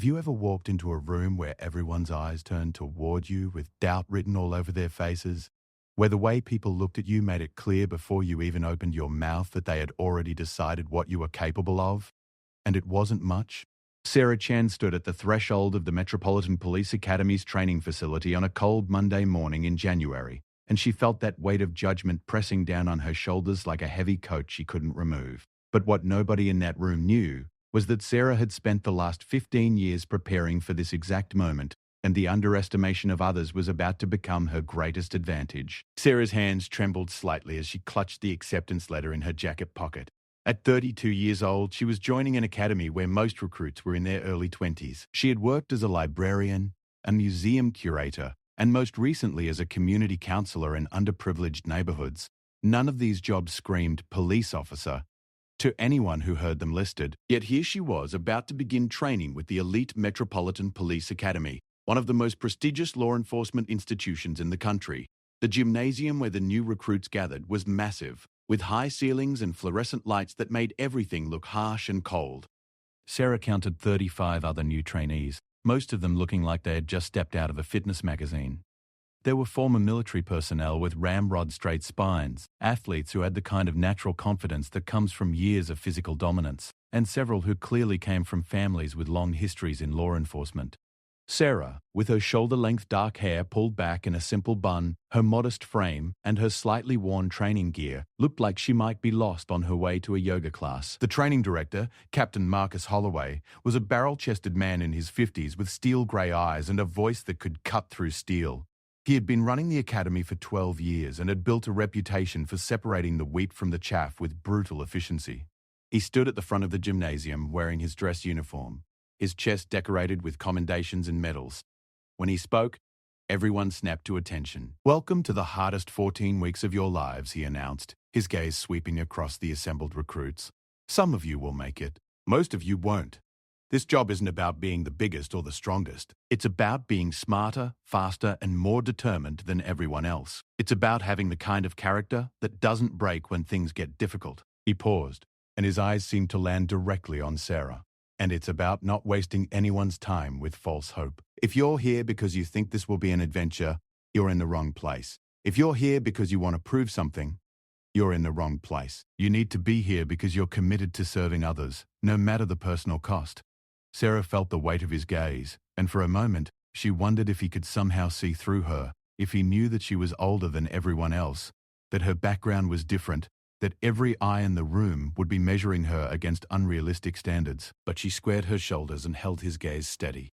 Have you ever walked into a room where everyone's eyes turned toward you with doubt written all over their faces? Where the way people looked at you made it clear before you even opened your mouth that they had already decided what you were capable of? And it wasn't much? Sarah Chen stood at the threshold of the Metropolitan Police Academy's training facility on a cold Monday morning in January, and she felt that weight of judgment pressing down on her shoulders like a heavy coat she couldn't remove. But what nobody in that room knew was that Sarah had spent the last 15 years preparing for this exact moment, and the underestimation of others was about to become her greatest advantage. Sarah's hands trembled slightly as she clutched the acceptance letter in her jacket pocket. At 32 years old, she was joining an academy where most recruits were in their early 20s. She had worked as a librarian, a museum curator, and most recently as a community counselor in underprivileged neighborhoods. None of these jobs screamed police officer to anyone who heard them listed. Yet here she was, about to begin training with the elite Metropolitan Police Academy, one of the most prestigious law enforcement institutions in the country. The gymnasium where the new recruits gathered was massive, with high ceilings and fluorescent lights that made everything look harsh and cold. Sarah counted 35 other new trainees, most of them looking like they had just stepped out of a fitness magazine. There were former military personnel with ramrod-straight spines, athletes who had the kind of natural confidence that comes from years of physical dominance, and several who clearly came from families with long histories in law enforcement. Sarah, with her shoulder-length dark hair pulled back in a simple bun, her modest frame, and her slightly worn training gear, looked like she might be lost on her way to a yoga class. The training director, Captain Marcus Holloway, was a barrel-chested man in his 50s with steel-grey eyes and a voice that could cut through steel. He had been running the academy for 12 years and had built a reputation for separating the wheat from the chaff with brutal efficiency. He stood at the front of the gymnasium wearing his dress uniform, his chest decorated with commendations and medals. When he spoke, everyone snapped to attention. "Welcome to the hardest 14 weeks of your lives," he announced, his gaze sweeping across the assembled recruits. "Some of you will make it. Most of you won't. This job isn't about being the biggest or the strongest. It's about being smarter, faster, and more determined than everyone else. It's about having the kind of character that doesn't break when things get difficult." He paused, and his eyes seemed to land directly on Sarah. "And it's about not wasting anyone's time with false hope. If you're here because you think this will be an adventure, you're in the wrong place. If you're here because you want to prove something, you're in the wrong place. You need to be here because you're committed to serving others, no matter the personal cost." Sarah felt the weight of his gaze, and for a moment, she wondered if he could somehow see through her, if he knew that she was older than everyone else, that her background was different, that every eye in the room would be measuring her against unrealistic standards. But she squared her shoulders and held his gaze steady.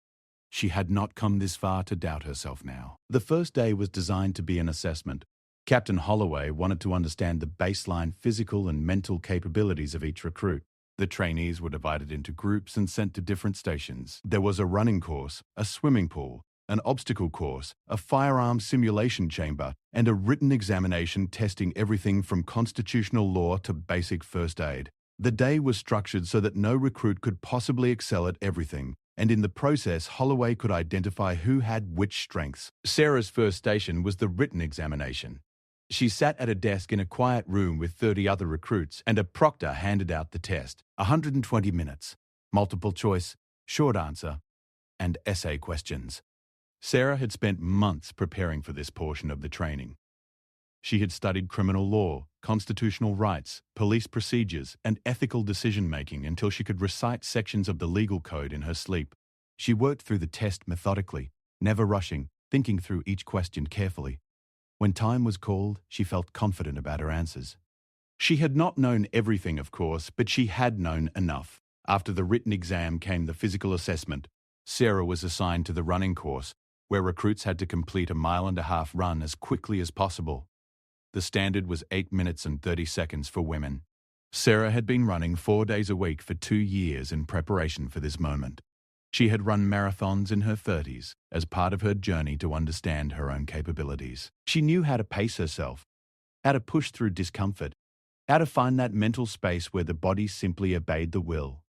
She had not come this far to doubt herself now. The first day was designed to be an assessment. Captain Holloway wanted to understand the baseline physical and mental capabilities of each recruit. The trainees were divided into groups and sent to different stations. There was a running course, a swimming pool, an obstacle course, a firearms simulation chamber, and a written examination testing everything from constitutional law to basic first aid. The day was structured so that no recruit could possibly excel at everything, and in the process, Holloway could identify who had which strengths. Sarah's first station was the written examination. She sat at a desk in a quiet room with 30 other recruits, and a proctor handed out the test. 120 minutes, multiple choice, short answer, and essay questions. Sarah had spent months preparing for this portion of the training. She had studied criminal law, constitutional rights, police procedures, and ethical decision-making until she could recite sections of the legal code in her sleep. She worked through the test methodically, never rushing, thinking through each question carefully. When time was called, she felt confident about her answers. She had not known everything, of course, but she had known enough. After the written exam came the physical assessment. Sarah was assigned to the running course, where recruits had to complete a 1.5-mile run as quickly as possible. The standard was 8 minutes and 30 seconds for women. Sarah had been running 4 days a week for 2 years in preparation for this moment. She had run marathons in her 30s as part of her journey to understand her own capabilities. She knew how to pace herself, how to push through discomfort, how to find that mental space where the body simply obeyed the will.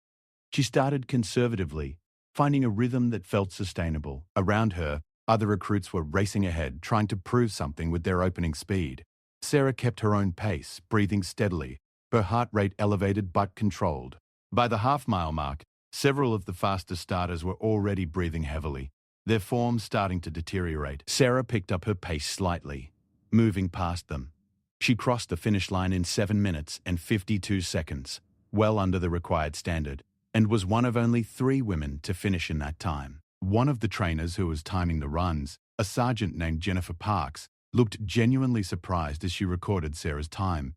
She started conservatively, finding a rhythm that felt sustainable. Around her, other recruits were racing ahead, trying to prove something with their opening speed. Sarah kept her own pace, breathing steadily, her heart rate elevated but controlled. By the half-mile mark, Several of the faster starters were already breathing heavily, their form starting to deteriorate. Sarah picked up her pace slightly, moving past them. She crossed the finish line in 7 minutes and 52 seconds, well under the required standard, and was one of only 3 women to finish in that time. One of the trainers who was timing the runs, a sergeant named Jennifer Parks, looked genuinely surprised as she recorded Sarah's time.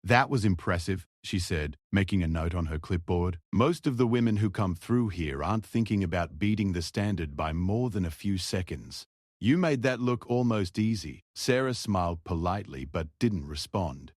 "That was impressive," she said, making a note on her clipboard. "Most of the women who come through here aren't thinking about beating the standard by more than a few seconds. You made that look almost easy." Sarah smiled politely but didn't respond.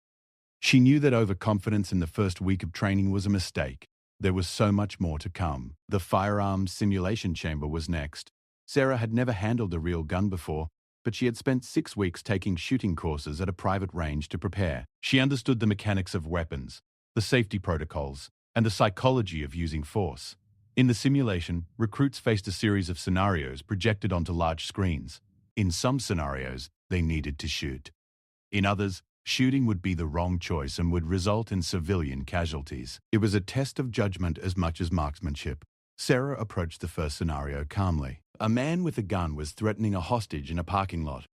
She knew that overconfidence in the first week of training was a mistake. There was so much more to come. The firearms simulation chamber was next. Sarah had never handled a real gun before, but she had spent 6 weeks taking shooting courses at a private range to prepare. She understood the mechanics of weapons, the safety protocols, and the psychology of using force. In the simulation, recruits faced a series of scenarios projected onto large screens. In some scenarios, they needed to shoot. In others, shooting would be the wrong choice and would result in civilian casualties. It was a test of judgment as much as marksmanship. Sarah approached the first scenario calmly. A man with a gun was threatening a hostage in a parking lot.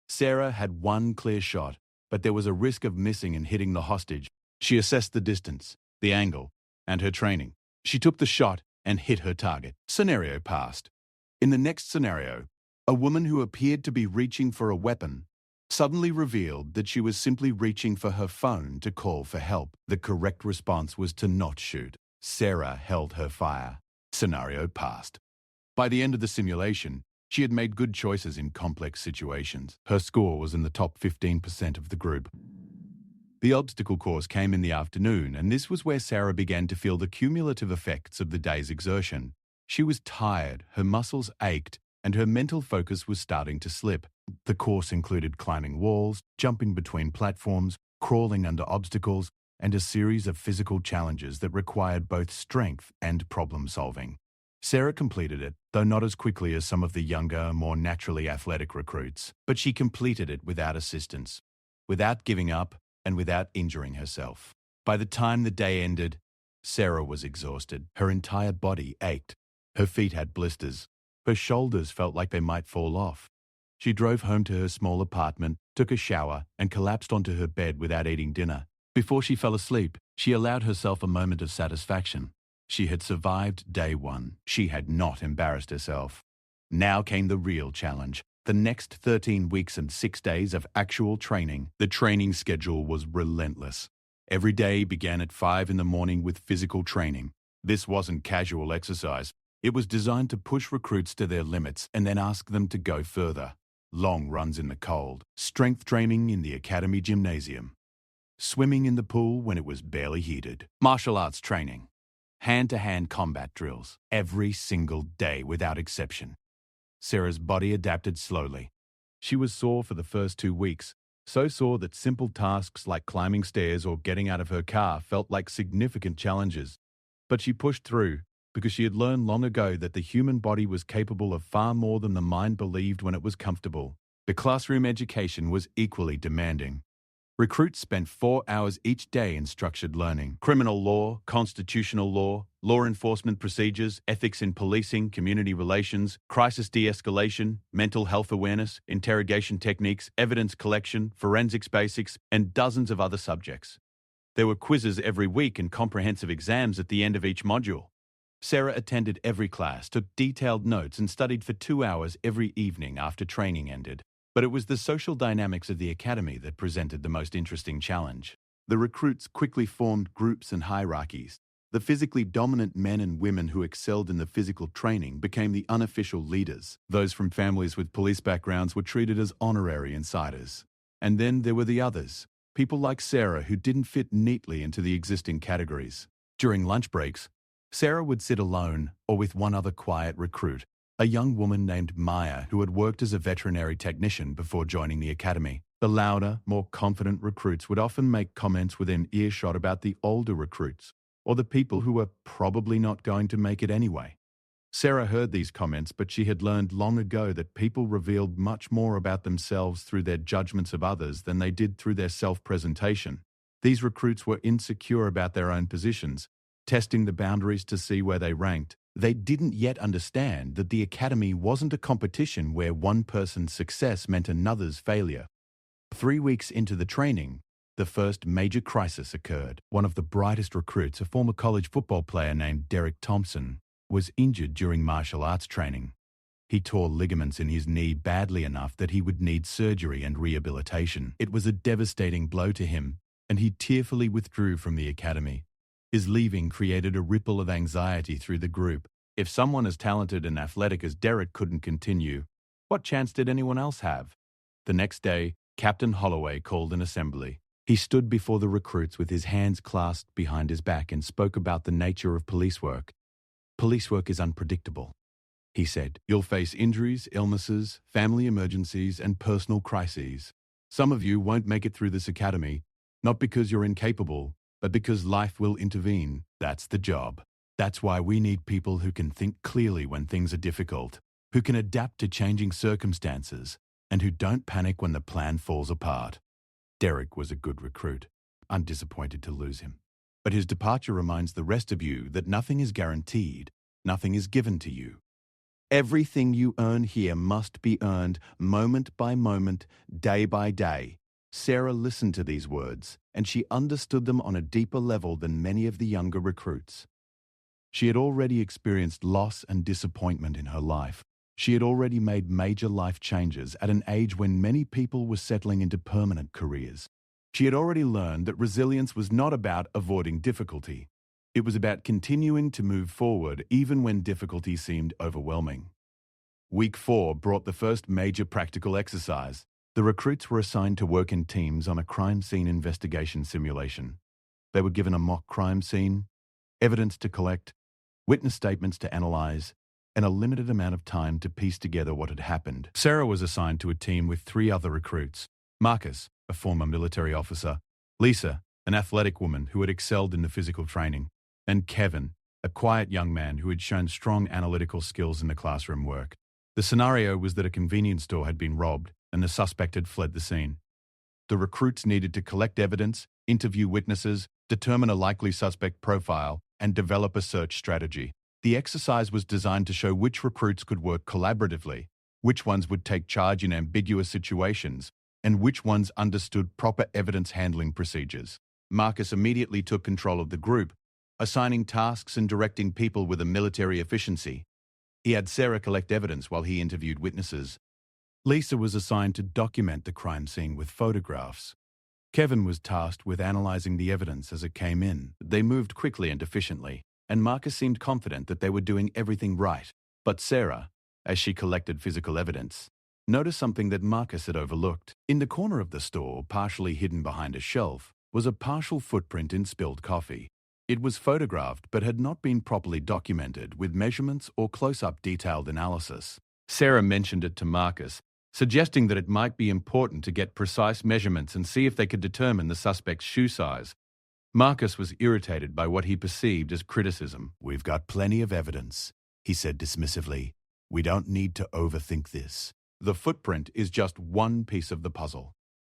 Sarah had one clear shot, but there was a risk of missing and hitting the hostage. She assessed the distance, the angle, and her training. She took the shot and hit her target. Scenario passed. In the next scenario, a woman who appeared to be reaching for a weapon suddenly revealed that she was simply reaching for her phone to call for help. The correct response was to not shoot. Sarah held her fire. Scenario passed. By the end of the simulation, she had made good choices in complex situations. Her score was in the top 15% of the group. The obstacle course came in the afternoon, and this was where Sarah began to feel the cumulative effects of the day's exertion. She was tired, her muscles ached, and her mental focus was starting to slip. The course included climbing walls, jumping between platforms, crawling under obstacles, and a series of physical challenges that required both strength and problem-solving. Sarah completed it, though not as quickly as some of the younger, more naturally athletic recruits. But she completed it without assistance, without giving up, and without injuring herself. By the time the day ended, Sarah was exhausted. Her entire body ached. Her feet had blisters. Her shoulders felt like they might fall off. She drove home to her small apartment, took a shower, and collapsed onto her bed without eating dinner. Before she fell asleep, she allowed herself a moment of satisfaction. She had survived day 1. She had not embarrassed herself. Now came the real challenge. The next 13 weeks and 6 days of actual training. The training schedule was relentless. Every day began at 5 in the morning with physical training. This wasn't casual exercise. It was designed to push recruits to their limits and then ask them to go further. Long runs in the cold, strength training in the academy gymnasium, swimming in the pool when it was barely heated, martial arts training, hand-to-hand combat drills, every single day without exception. Sarah's body adapted slowly. She was sore for the first 2 weeks, so sore that simple tasks like climbing stairs or getting out of her car felt like significant challenges. But she pushed through, because she had learned long ago that the human body was capable of far more than the mind believed when it was comfortable. The classroom education was equally demanding. Recruits spent 4 hours each day in structured learning. Criminal law, constitutional law, law enforcement procedures, ethics in policing, community relations, crisis de-escalation, mental health awareness, interrogation techniques, evidence collection, forensics basics, and dozens of other subjects. There were quizzes every week and comprehensive exams at the end of each module. Sarah attended every class, took detailed notes, and studied for 2 hours every evening after training ended. But it was the social dynamics of the academy that presented the most interesting challenge. The recruits quickly formed groups and hierarchies. The physically dominant men and women who excelled in the physical training became the unofficial leaders. Those from families with police backgrounds were treated as honorary insiders. And then there were the others, people like Sarah who didn't fit neatly into the existing categories. During lunch breaks, Sarah would sit alone or with one other quiet recruit, a young woman named Maya who had worked as a veterinary technician before joining the academy. The louder, more confident recruits would often make comments within earshot about the older recruits, or the people who were probably not going to make it anyway. Sarah heard these comments, but she had learned long ago that people revealed much more about themselves through their judgments of others than they did through their self-presentation. These recruits were insecure about their own positions, testing the boundaries to see where they ranked. They didn't yet understand that the academy wasn't a competition where one person's success meant another's failure. 3 weeks into the training, the first major crisis occurred. One of the brightest recruits, a former college football player named Derek Thompson, was injured during martial arts training. He tore ligaments in his knee badly enough that he would need surgery and rehabilitation. It was a devastating blow to him, and he tearfully withdrew from the academy. His leaving created a ripple of anxiety through the group. If someone as talented and athletic as Derek couldn't continue, what chance did anyone else have? The next day, Captain Holloway called an assembly. He stood before the recruits with his hands clasped behind his back and spoke about the nature of police work. Police work is unpredictable, he said. You'll face injuries, illnesses, family emergencies, and personal crises. Some of you won't make it through this academy, not because you're incapable, but because life will intervene. That's the job. That's why we need people who can think clearly when things are difficult, who can adapt to changing circumstances, and who don't panic when the plan falls apart. Derek was a good recruit. I'm disappointed to lose him. But his departure reminds the rest of you that nothing is guaranteed, nothing is given to you. Everything you earn here must be earned moment by moment, day by day. Sarah listened to these words, and she understood them on a deeper level than many of the younger recruits. She had already experienced loss and disappointment in her life. She had already made major life changes at an age when many people were settling into permanent careers. She had already learned that resilience was not about avoiding difficulty. It was about continuing to move forward even when difficulty seemed overwhelming. Week 4 brought the first major practical exercise. The recruits were assigned to work in teams on a crime scene investigation simulation. They were given a mock crime scene, evidence to collect, witness statements to analyze, and a limited amount of time to piece together what had happened. Sarah was assigned to a team with 3 other recruits: Marcus, a former military officer; Lisa, an athletic woman who had excelled in the physical training; and Kevin, a quiet young man who had shown strong analytical skills in the classroom work. The scenario was that a convenience store had been robbed and the suspect had fled the scene. The recruits needed to collect evidence, interview witnesses, determine a likely suspect profile, and develop a search strategy. The exercise was designed to show which recruits could work collaboratively, which ones would take charge in ambiguous situations, and which ones understood proper evidence handling procedures. Marcus immediately took control of the group, assigning tasks and directing people with a military efficiency. He had Sarah collect evidence while he interviewed witnesses. Lisa was assigned to document the crime scene with photographs. Kevin was tasked with analyzing the evidence as it came in. They moved quickly and efficiently, and Marcus seemed confident that they were doing everything right. But Sarah, as she collected physical evidence, noticed something that Marcus had overlooked. In the corner of the store, partially hidden behind a shelf, was a partial footprint in spilled coffee. It was photographed but had not been properly documented with measurements or close-up detailed analysis. Sarah mentioned it to Marcus, suggesting that it might be important to get precise measurements and see if they could determine the suspect's shoe size. Marcus was irritated by what he perceived as criticism. "We've got plenty of evidence," he said dismissively. "We don't need to overthink this. The footprint is just one piece of the puzzle."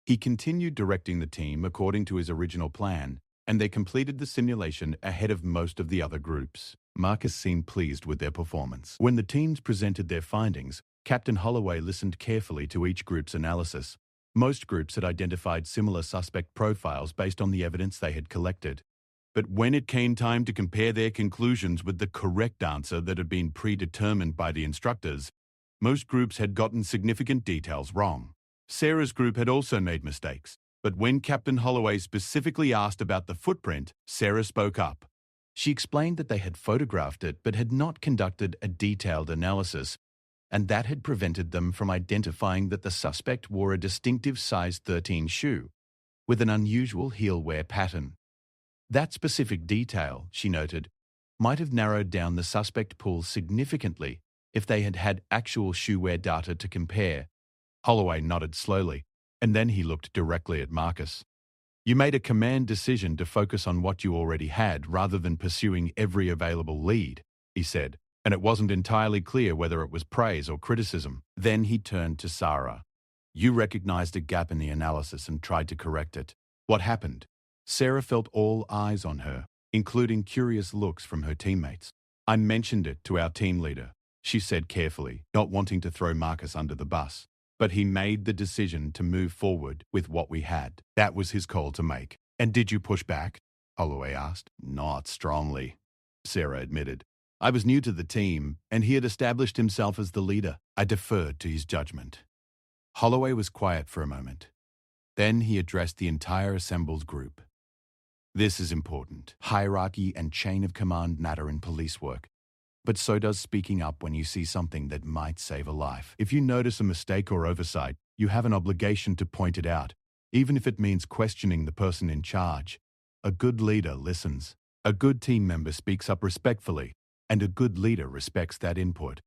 He continued directing the team according to his original plan, and they completed the simulation ahead of most of the other groups. Marcus seemed pleased with their performance. When the teams presented their findings, Captain Holloway listened carefully to each group's analysis. Most groups had identified similar suspect profiles based on the evidence they had collected. But when it came time to compare their conclusions with the correct answer that had been predetermined by the instructors, most groups had gotten significant details wrong. Sarah's group had also made mistakes, but when Captain Holloway specifically asked about the footprint, Sarah spoke up. She explained that they had photographed it but had not conducted a detailed analysis, and that had prevented them from identifying that the suspect wore a distinctive size 13 shoe with an unusual heel wear pattern. That specific detail, she noted, might have narrowed down the suspect pool significantly if they had had actual shoe wear data to compare. Holloway nodded slowly, and then he looked directly at Marcus. "You made a command decision to focus on what you already had rather than pursuing every available lead," he said, and it wasn't entirely clear whether it was praise or criticism. Then he turned to Sarah. "You recognized a gap in the analysis and tried to correct it. What happened?" Sarah felt all eyes on her. including curious looks from her teammates. I mentioned it to our team leader, she said carefully, not wanting to throw Marcus under the bus. But he made the decision to move forward with what we had. That was his call to make. And did you push back? Holloway asked. Not strongly, Sarah admitted. I was new to the team, and he had established himself as the leader. I deferred to his judgment. Holloway was quiet for a moment. Then he addressed the entire assembled group. This is important. Hierarchy and chain of command matter in police work. But so does speaking up when you see something that might save a life. If you notice a mistake or oversight, you have an obligation to point it out, even if it means questioning the person in charge. A good leader listens. A good team member speaks up respectfully, and a good leader respects that input.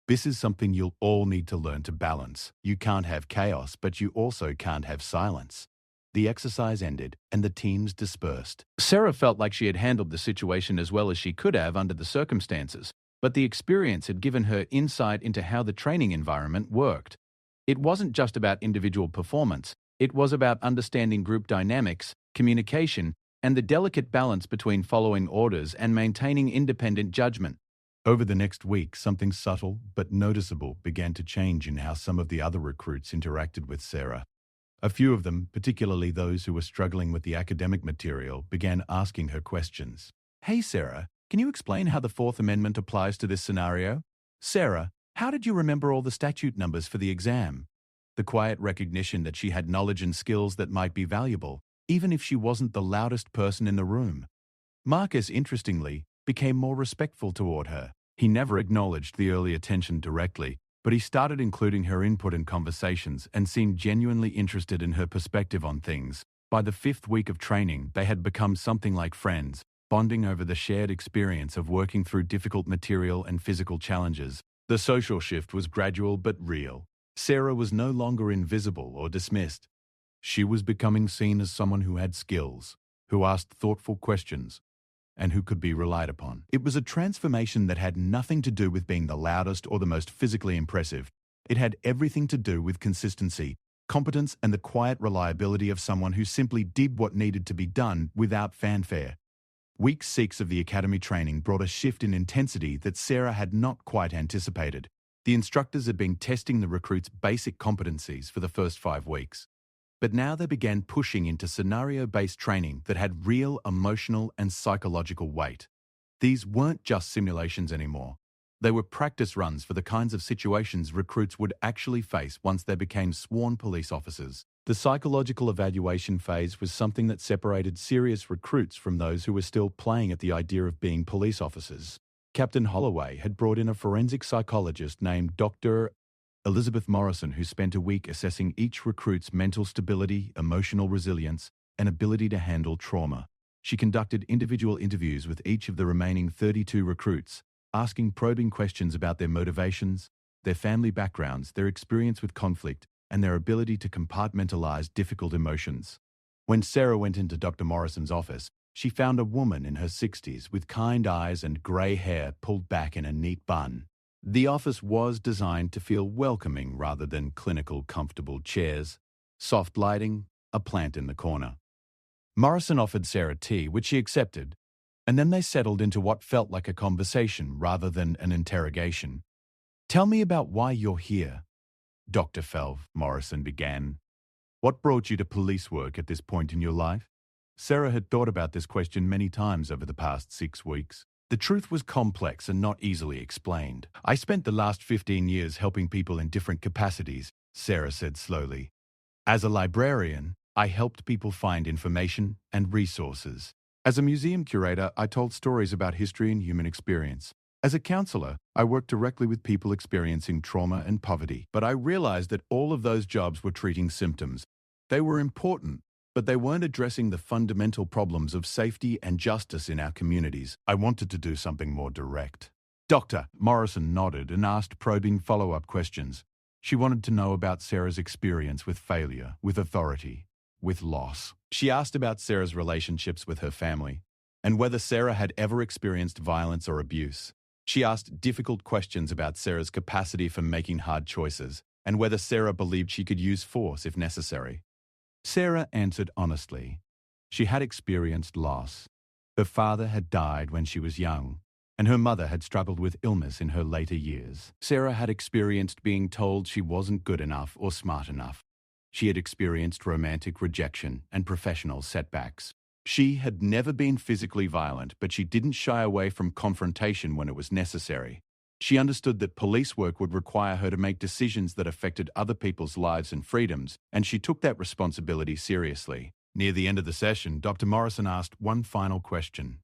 This is something you'll all need to learn to balance. You can't have chaos, but you also can't have silence. The exercise ended, and the teams dispersed. Sarah felt like she had handled the situation as well as she could have under the circumstances, but the experience had given her insight into how the training environment worked. It wasn't just about individual performance, it was about understanding group dynamics, communication, and the delicate balance between following orders and maintaining independent judgment. Over the next week, something subtle but noticeable began to change in how some of the other recruits interacted with Sarah. A few of them, particularly those who were struggling with the academic material, began asking her questions. Hey Sarah, can you explain how the Fourth Amendment applies to this scenario? Sarah, how did you remember all the statute numbers for the exam? The quiet recognition that she had knowledge and skills that might be valuable, even if she wasn't the loudest person in the room. Marcus, interestingly, became more respectful toward her. He never acknowledged the early attention directly, but he started including her input in conversations and seemed genuinely interested in her perspective on things. By the 5th week of training, they had become something like friends, bonding over the shared experience of working through difficult material and physical challenges. The social shift was gradual but real. Sarah was no longer invisible or dismissed. She was becoming seen as someone who had skills, who asked thoughtful questions, and who could be relied upon. It was a transformation that had nothing to do with being the loudest or the most physically impressive. It had everything to do with consistency, competence, and the quiet reliability of someone who simply did what needed to be done without fanfare. Week 6 of the academy training brought a shift in intensity that Sarah had not quite anticipated. The instructors had been testing the recruits' basic competencies for the first 5 weeks. But now they began pushing into scenario-based training that had real emotional and psychological weight. These weren't just simulations anymore. They were practice runs for the kinds of situations recruits would actually face once they became sworn police officers. The psychological evaluation phase was something that separated serious recruits from those who were still playing at the idea of being police officers. Captain Holloway had brought in a forensic psychologist named Dr. Elizabeth Morrison, who spent a week assessing each recruit's mental stability, emotional resilience, and ability to handle trauma. She conducted individual interviews with each of the remaining 32 recruits, asking probing questions about their motivations, their family backgrounds, their experience with conflict, and their ability to compartmentalize difficult emotions. When Sarah went into Dr. Morrison's office, she found a woman in her 60s with kind eyes and grey hair pulled back in a neat bun. The office was designed to feel welcoming rather than clinical, comfortable chairs, soft lighting, a plant in the corner. Morrison offered Sarah tea, which she accepted, and then they settled into what felt like a conversation rather than an interrogation. Tell me about why you're here, Dr. Felv, Morrison began. What brought you to police work at this point in your life? Sarah had thought about this question many times over the past 6 weeks. The truth was complex and not easily explained. I spent the last 15 years helping people in different capacities, Sarah said slowly. As a librarian, I helped people find information and resources. As a museum curator, I told stories about history and human experience. As a counselor, I worked directly with people experiencing trauma and poverty. But I realized that all of those jobs were treating symptoms. They were important, but they weren't addressing the fundamental problems of safety and justice in our communities. I wanted to do something more direct. Dr. Morrison nodded and asked probing follow-up questions. She wanted to know about Sarah's experience with failure, with authority, with loss. She asked about Sarah's relationships with her family, and whether Sarah had ever experienced violence or abuse. She asked difficult questions about Sarah's capacity for making hard choices, and whether Sarah believed she could use force if necessary. Sarah answered honestly. She had experienced loss. Her father had died when she was young, and her mother had struggled with illness in her later years. Sarah had experienced being told she wasn't good enough or smart enough. She had experienced romantic rejection and professional setbacks. She had never been physically violent, but she didn't shy away from confrontation when it was necessary. She understood that police work would require her to make decisions that affected other people's lives and freedoms, and she took that responsibility seriously. Near the end of the session, Dr. Morrison asked one final question.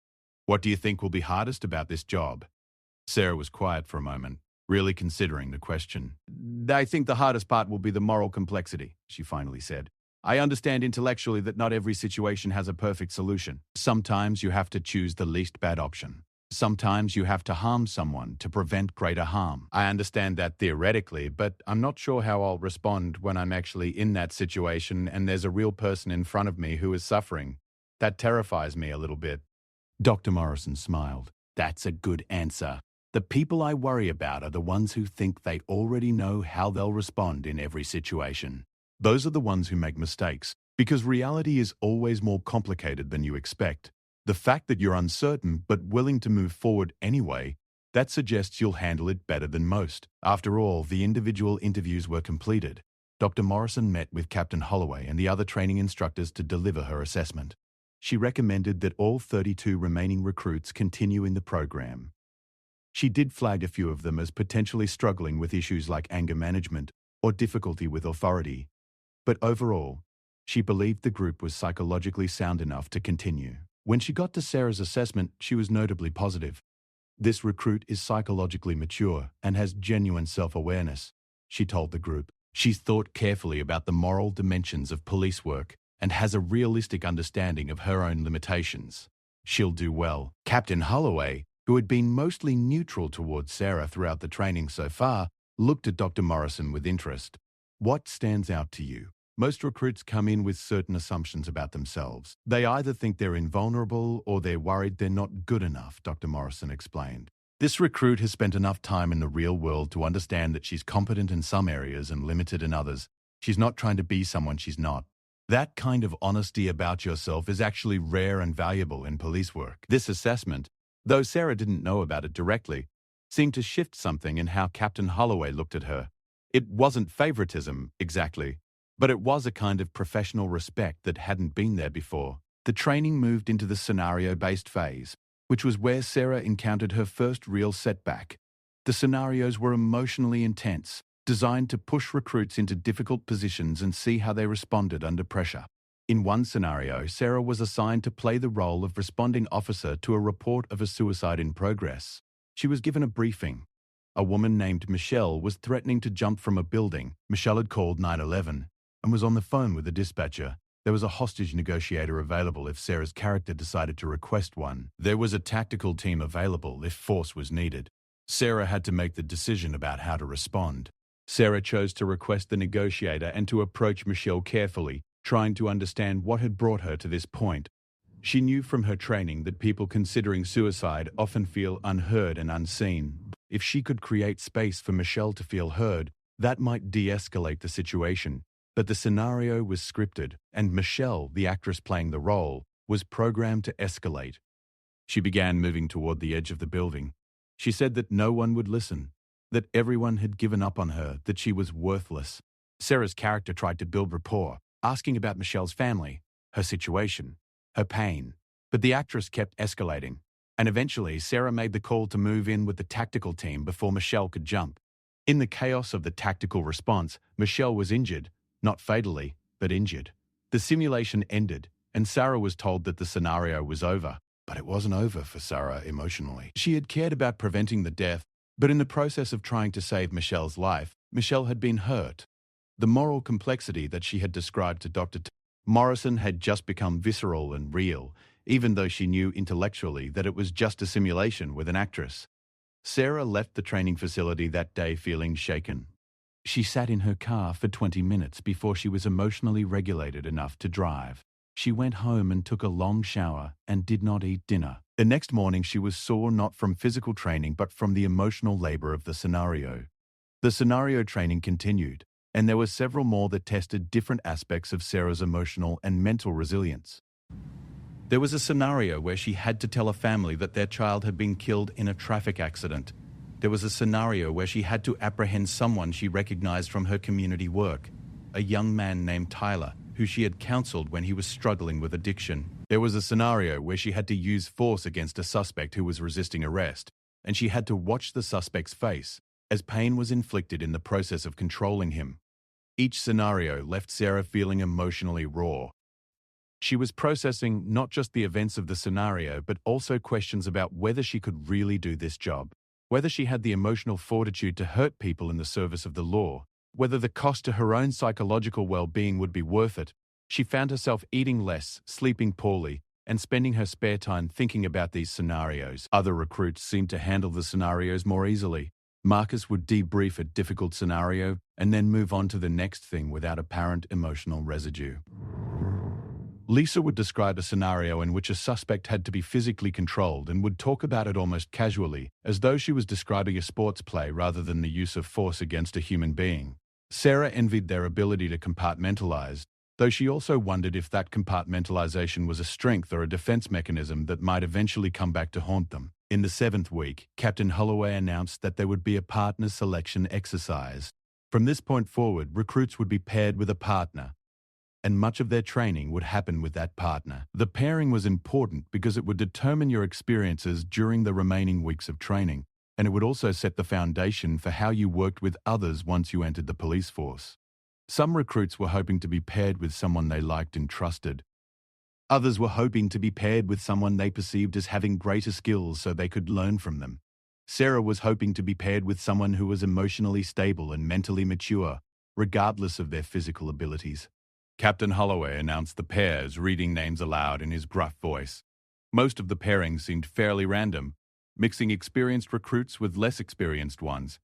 "What do you think will be hardest about this job?" Sarah was quiet for a moment, really considering the question. "I think the hardest part will be the moral complexity," she finally said. "I understand intellectually that not every situation has a perfect solution. Sometimes you have to choose the least bad option. Sometimes you have to harm someone to prevent greater harm. I understand that theoretically, but I'm not sure how I'll respond when I'm actually in that situation and there's a real person in front of me who is suffering. That terrifies me a little bit." Dr. Morrison smiled. "That's a good answer. The people I worry about are the ones who think they already know how they'll respond in every situation. Those are the ones who make mistakes, because reality is always more complicated than you expect. The fact that you're uncertain but willing to move forward anyway, that suggests you'll handle it better than most." After all, the individual interviews were completed. Dr. Morrison met with Captain Holloway and the other training instructors to deliver her assessment. She recommended that all 32 remaining recruits continue in the program. She did flag a few of them as potentially struggling with issues like anger management or difficulty with authority. But overall, she believed the group was psychologically sound enough to continue. When she got to Sarah's assessment, she was notably positive. "This recruit is psychologically mature and has genuine self-awareness," she told the group. "She's thought carefully about the moral dimensions of police work and has a realistic understanding of her own limitations. She'll do well." Captain Holloway, who had been mostly neutral towards Sarah throughout the training so far, looked at Dr. Morrison with interest. "What stands out to you?" Most recruits come in with certain assumptions about themselves. They either think they're invulnerable or they're worried they're not good enough, Dr. Morrison explained. This recruit has spent enough time in the real world to understand that she's competent in some areas and limited in others. She's not trying to be someone she's not. That kind of honesty about yourself is actually rare and valuable in police work. This assessment, though Sarah didn't know about it directly, seemed to shift something in how Captain Holloway looked at her. It wasn't favoritism, exactly, but it was a kind of professional respect that hadn't been there before. The training moved into the scenario-based phase, which was where Sarah encountered her first real setback. The scenarios were emotionally intense, designed to push recruits into difficult positions and see how they responded under pressure. In one scenario, Sarah was assigned to play the role of responding officer to a report of a suicide in progress. She was given a briefing. A woman named Michelle was threatening to jump from a building. Michelle had called 911 and was on the phone with the dispatcher. There was a hostage negotiator available if Sarah's character decided to request one. There was a tactical team available if force was needed. Sarah had to make the decision about how to respond. Sarah chose to request the negotiator and to approach Michelle carefully, trying to understand what had brought her to this point. She knew from her training that people considering suicide often feel unheard and unseen. If she could create space for Michelle to feel heard, that might de-escalate the situation. But the scenario was scripted, and Michelle, the actress playing the role, was programmed to escalate. She began moving toward the edge of the building. She said that no one would listen, that everyone had given up on her, that she was worthless. Sarah's character tried to build rapport, asking about Michelle's family, her situation, her pain. But the actress kept escalating, and eventually Sarah made the call to move in with the tactical team before Michelle could jump. In the chaos of the tactical response, Michelle was injured. Not fatally, but injured. The simulation ended, and Sarah was told that the scenario was over. But it wasn't over for Sarah emotionally. She had cared about preventing the death, but in the process of trying to save Michelle's life, Michelle had been hurt. The moral complexity that she had described to Dr. Morrison had just become visceral and real, even though she knew intellectually that it was just a simulation with an actress. Sarah left the training facility that day feeling shaken. She sat in her car for 20 minutes before she was emotionally regulated enough to drive. She went home and took a long shower and did not eat dinner. The next morning she was sore not from physical training but from the emotional labor of the scenario. The scenario training continued, and there were several more that tested different aspects of Sarah's emotional and mental resilience. There was a scenario where she had to tell a family that their child had been killed in a traffic accident. There was a scenario where she had to apprehend someone she recognized from her community work, a young man named Tyler, who she had counseled when he was struggling with addiction. There was a scenario where she had to use force against a suspect who was resisting arrest, and she had to watch the suspect's face as pain was inflicted in the process of controlling him. Each scenario left Sarah feeling emotionally raw. She was processing not just the events of the scenario, but also questions about whether she could really do this job, whether she had the emotional fortitude to hurt people in the service of the law, whether the cost to her own psychological well-being would be worth it. She found herself eating less, sleeping poorly, and spending her spare time thinking about these scenarios. Other recruits seemed to handle the scenarios more easily. Marcus would debrief a difficult scenario and then move on to the next thing without apparent emotional residue. Lisa would describe a scenario in which a suspect had to be physically controlled and would talk about it almost casually, as though she was describing a sports play rather than the use of force against a human being. Sarah envied their ability to compartmentalize, though she also wondered if that compartmentalization was a strength or a defense mechanism that might eventually come back to haunt them. In the 7th week, Captain Holloway announced that there would be a partner selection exercise. From this point forward, recruits would be paired with a partner, and much of their training would happen with that partner. The pairing was important because it would determine your experiences during the remaining weeks of training, and it would also set the foundation for how you worked with others once you entered the police force. Some recruits were hoping to be paired with someone they liked and trusted. Others were hoping to be paired with someone they perceived as having greater skills so they could learn from them. Sarah was hoping to be paired with someone who was emotionally stable and mentally mature, regardless of their physical abilities. Captain Holloway announced the pairs, reading names aloud in his gruff voice. Most of the pairings seemed fairly random, mixing experienced recruits with less experienced ones,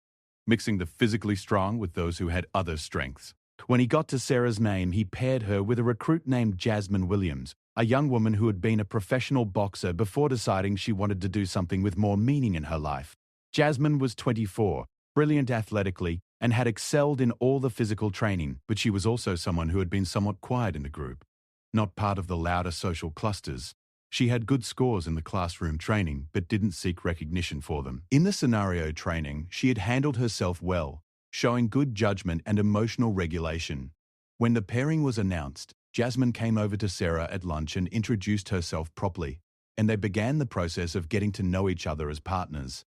mixing the physically strong with those who had other strengths. When he got to Sarah's name, he paired her with a recruit named Jasmine Williams, a young woman who had been a professional boxer before deciding she wanted to do something with more meaning in her life. Jasmine was 24, brilliant athletically, and had excelled in all the physical training, but she was also someone who had been somewhat quiet in the group, not part of the louder social clusters. She had good scores in the classroom training, but didn't seek recognition for them. In the scenario training, she had handled herself well, showing good judgment and emotional regulation. When the pairing was announced, Jasmine came over to Sarah at lunch and introduced herself properly, and they began the process of getting to know each other as partners.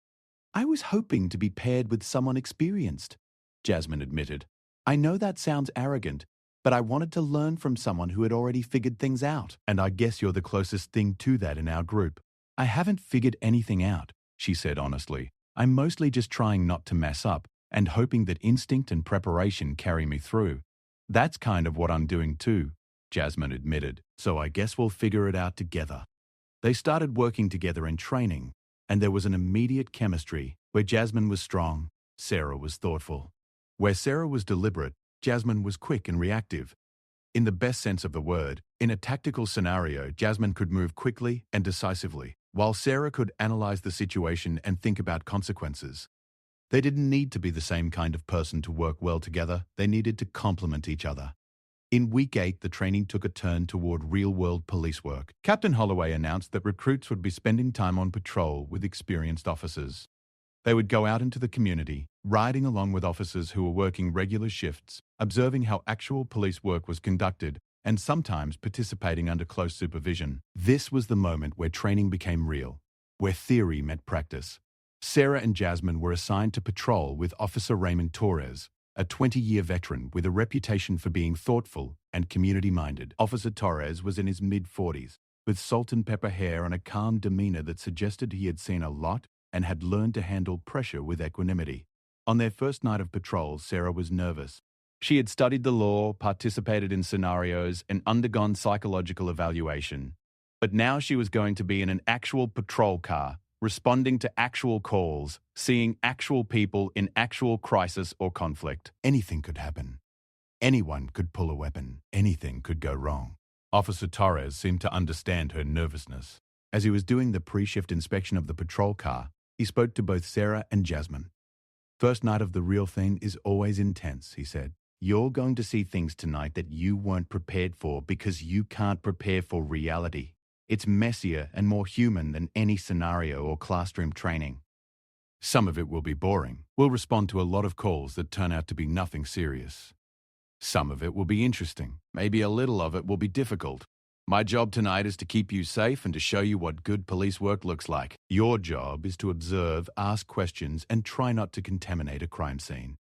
"I was hoping to be paired with someone experienced," Jasmine admitted. "I know that sounds arrogant, but I wanted to learn from someone who had already figured things out. And I guess you're the closest thing to that in our group." "I haven't figured anything out," she said honestly. "I'm mostly just trying not to mess up and hoping that instinct and preparation carry me through." "That's kind of what I'm doing too," Jasmine admitted. "So I guess we'll figure it out together." They started working together in training, and there was an immediate chemistry. Where Jasmine was strong, Sarah was thoughtful. Where Sarah was deliberate, Jasmine was quick and reactive. In the best sense of the word, in a tactical scenario, Jasmine could move quickly and decisively, while Sarah could analyze the situation and think about consequences. They didn't need to be the same kind of person to work well together. They needed to complement each other. In week 8, the training took a turn toward real-world police work. Captain Holloway announced that recruits would be spending time on patrol with experienced officers. They would go out into the community, riding along with officers who were working regular shifts, observing how actual police work was conducted, and sometimes participating under close supervision. This was the moment where training became real, where theory met practice. Sarah and Jasmine were assigned to patrol with Officer Raymond Torres, a 20-year veteran with a reputation for being thoughtful and community-minded. Officer Torres was in his mid-40s, with salt and pepper hair and a calm demeanor that suggested he had seen a lot and had learned to handle pressure with equanimity. On their first night of patrol, Sarah was nervous. She had studied the law, participated in scenarios, and undergone psychological evaluation. But now she was going to be in an actual patrol car, responding to actual calls, seeing actual people in actual crisis or conflict. Anything could happen. Anyone could pull a weapon. Anything could go wrong. Officer Torres seemed to understand her nervousness. As he was doing the pre-shift inspection of the patrol car, he spoke to both Sarah and Jasmine. "First night of the real thing is always intense," he said. "You're going to see things tonight that you weren't prepared for because you can't prepare for reality. It's messier and more human than any scenario or classroom training. Some of it will be boring. We'll respond to a lot of calls that turn out to be nothing serious. Some of it will be interesting. Maybe a little of it will be difficult. My job tonight is to keep you safe and to show you what good police work looks like. Your job is to observe, ask questions, and try not to contaminate a crime scene.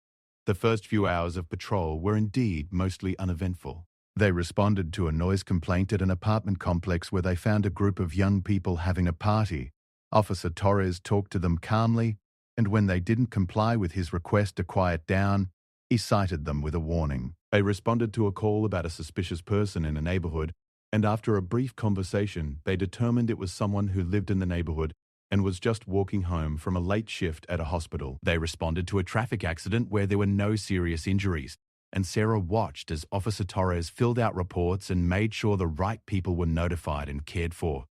The first few hours of patrol were indeed mostly uneventful. They responded to a noise complaint at an apartment complex where they found a group of young people having a party. Officer Torres talked to them calmly, and when they didn't comply with his request to quiet down, he cited them with a warning. They responded to a call about a suspicious person in a neighborhood, and after a brief conversation, they determined it was someone who lived in the neighborhood and was just walking home from a late shift at a hospital. They responded to a traffic accident where there were no serious injuries, and Sarah watched as Officer Torres filled out reports and made sure the right people were notified and cared for.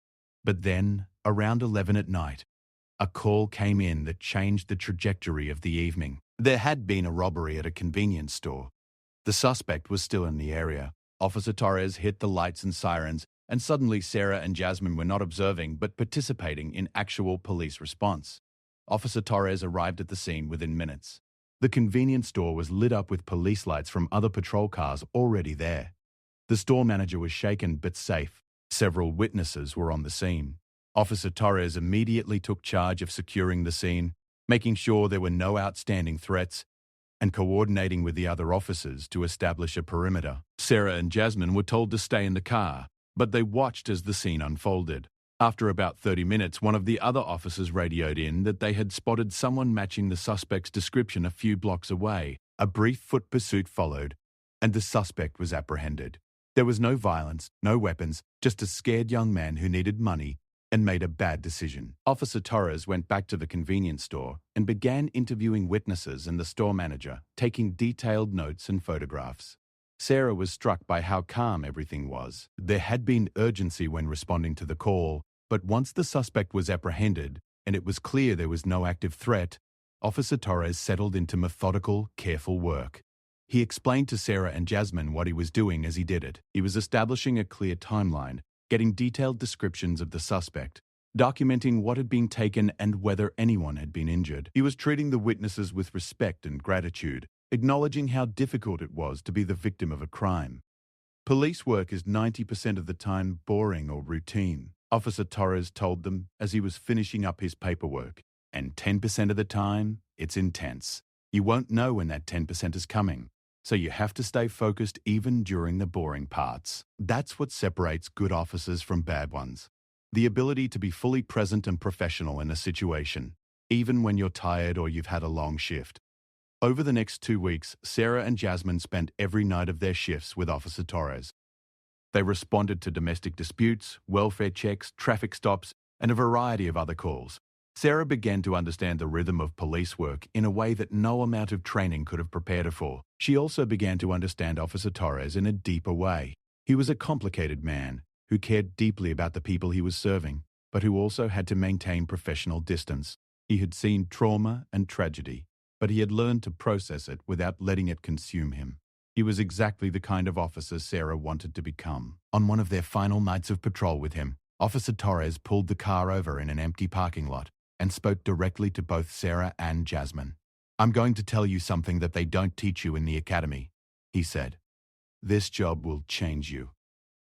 But then, around 11 at night, a call came in that changed the trajectory of the evening. There had been a robbery at a convenience store. The suspect was still in the area. Officer Torres hit the lights and sirens, and suddenly Sarah and Jasmine were not observing but participating in actual police response. Officer Torres arrived at the scene within minutes. The convenience store was lit up with police lights from other patrol cars already there. The store manager was shaken but safe. Several witnesses were on the scene. Officer Torres immediately took charge of securing the scene, making sure there were no outstanding threats, and coordinating with the other officers to establish a perimeter. Sarah and Jasmine were told to stay in the car, but they watched as the scene unfolded. After about 30 minutes, one of the other officers radioed in that they had spotted someone matching the suspect's description a few blocks away. A brief foot pursuit followed, and the suspect was apprehended. There was no violence, no weapons, just a scared young man who needed money and made a bad decision. Officer Torres went back to the convenience store and began interviewing witnesses and the store manager, taking detailed notes and photographs. Sarah was struck by how calm everything was. There had been urgency when responding to the call, but once the suspect was apprehended and it was clear there was no active threat, Officer Torres settled into methodical, careful work. He explained to Sarah and Jasmine what he was doing as he did it. He was establishing a clear timeline, getting detailed descriptions of the suspect, documenting what had been taken and whether anyone had been injured. He was treating the witnesses with respect and gratitude, acknowledging how difficult it was to be the victim of a crime. Police work is 90% of the time boring or routine, Officer Torres told them as he was finishing up his paperwork. And 10% of the time, it's intense. You won't know when that 10% is coming, so you have to stay focused even during the boring parts. That's what separates good officers from bad ones. The ability to be fully present and professional in a situation, even when you're tired or you've had a long shift. Over the next 2 weeks, Sarah and Jasmine spent every night of their shifts with Officer Torres. They responded to domestic disputes, welfare checks, traffic stops, and a variety of other calls. Sarah began to understand the rhythm of police work in a way that no amount of training could have prepared her for. She also began to understand Officer Torres in a deeper way. He was a complicated man who cared deeply about the people he was serving, but who also had to maintain professional distance. He had seen trauma and tragedy, but he had learned to process it without letting it consume him. He was exactly the kind of officer Sarah wanted to become. On one of their final nights of patrol with him, Officer Torres pulled the car over in an empty parking lot and spoke directly to both Sarah and Jasmine. "I'm going to tell you something that they don't teach you in the academy," he said. "This job will change you.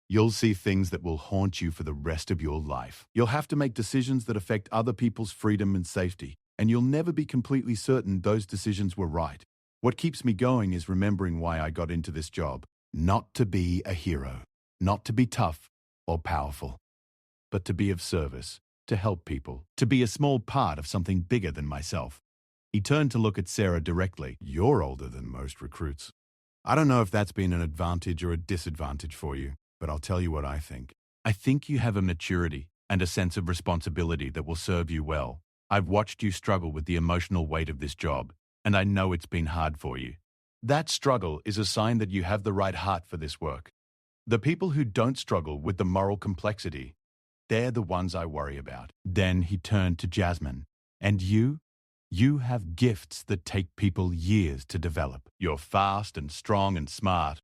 You'll see things that will haunt you for the rest of your life. You'll have to make decisions that affect other people's freedom and safety, and you'll never be completely certain those decisions were right. What keeps me going is remembering why I got into this job. Not to be a hero, not to be tough or powerful, but to be of service, to help people, to be a small part of something bigger than myself." He turned to look at Sarah directly. "You're older than most recruits. I don't know if that's been an advantage or a disadvantage for you, but I'll tell you what I think. I think you have a maturity and a sense of responsibility that will serve you well. I've watched you struggle with the emotional weight of this job, and I know it's been hard for you. That struggle is a sign that you have the right heart for this work. The people who don't struggle with the moral complexity, they're the ones I worry about." Then he turned to Jasmine. "And you have gifts that take people years to develop. You're fast and strong and smart,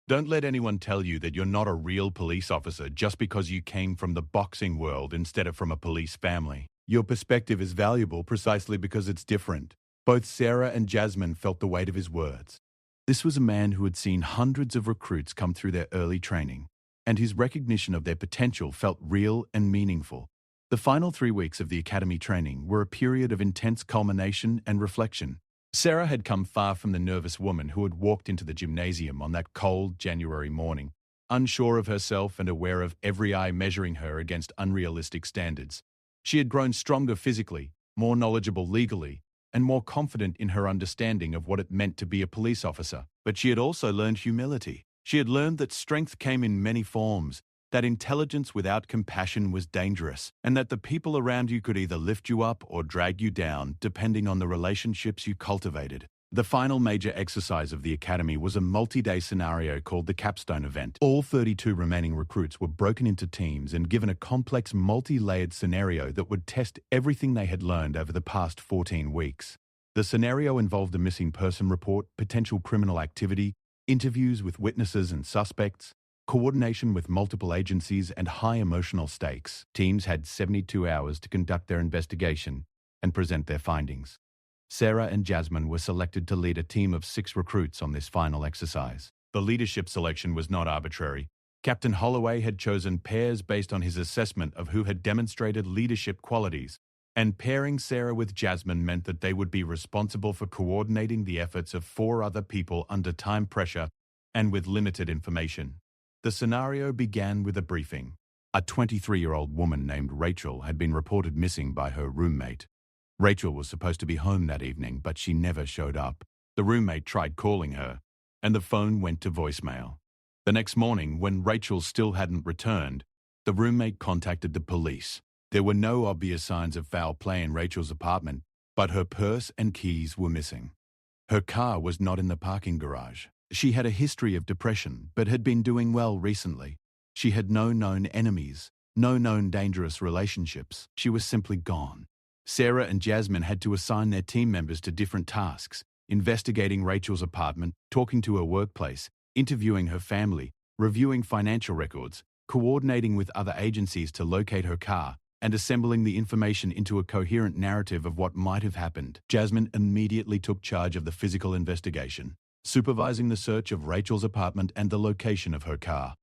Don't let anyone tell you that you're not a real police officer just because you came from the boxing world instead of from a police family. Your perspective is valuable precisely because it's different. Both Sarah and Jasmine felt the weight of his words. This was a man who had seen hundreds of recruits come through their early training, and his recognition of their potential felt real and meaningful. The final 3 weeks of the academy training were a period of intense culmination and reflection. Sarah had come far from the nervous woman who had walked into the gymnasium on that cold January morning, unsure of herself and aware of every eye measuring her against unrealistic standards. She had grown stronger physically, more knowledgeable legally, and more confident in her understanding of what it meant to be a police officer. But she had also learned humility. She had learned that strength came in many forms, that intelligence without compassion was dangerous, and that the people around you could either lift you up or drag you down, depending on the relationships you cultivated. The final major exercise of the academy was a multi-day scenario called the Capstone Event. All 32 remaining recruits were broken into teams and given a complex multi-layered scenario that would test everything they had learned over the past 14 weeks. The scenario involved a missing person report, potential criminal activity, interviews with witnesses and suspects, coordination with multiple agencies, and high emotional stakes. Teams had 72 hours to conduct their investigation and present their findings. Sarah and Jasmine were selected to lead a team of 6 recruits on this final exercise. The leadership selection was not arbitrary. Captain Holloway had chosen pairs based on his assessment of who had demonstrated leadership qualities, and pairing Sarah with Jasmine meant that they would be responsible for coordinating the efforts of 4 other people under time pressure and with limited information. The scenario began with a briefing. A 23-year-old woman named Rachel had been reported missing by her roommate. Rachel was supposed to be home that evening, but she never showed up. The roommate tried calling her, and the phone went to voicemail. The next morning, when Rachel still hadn't returned, the roommate contacted the police. There were no obvious signs of foul play in Rachel's apartment, but her purse and keys were missing. Her car was not in the parking garage. She had a history of depression, but had been doing well recently. She had no known enemies, no known dangerous relationships. She was simply gone. Sarah and Jasmine had to assign their team members to different tasks: investigating Rachel's apartment, talking to her workplace, interviewing her family, reviewing financial records, coordinating with other agencies to locate her car, and assembling the information into a coherent narrative of what might have happened. Jasmine immediately took charge of the physical investigation, supervising the search of Rachel's apartment and the location of her car.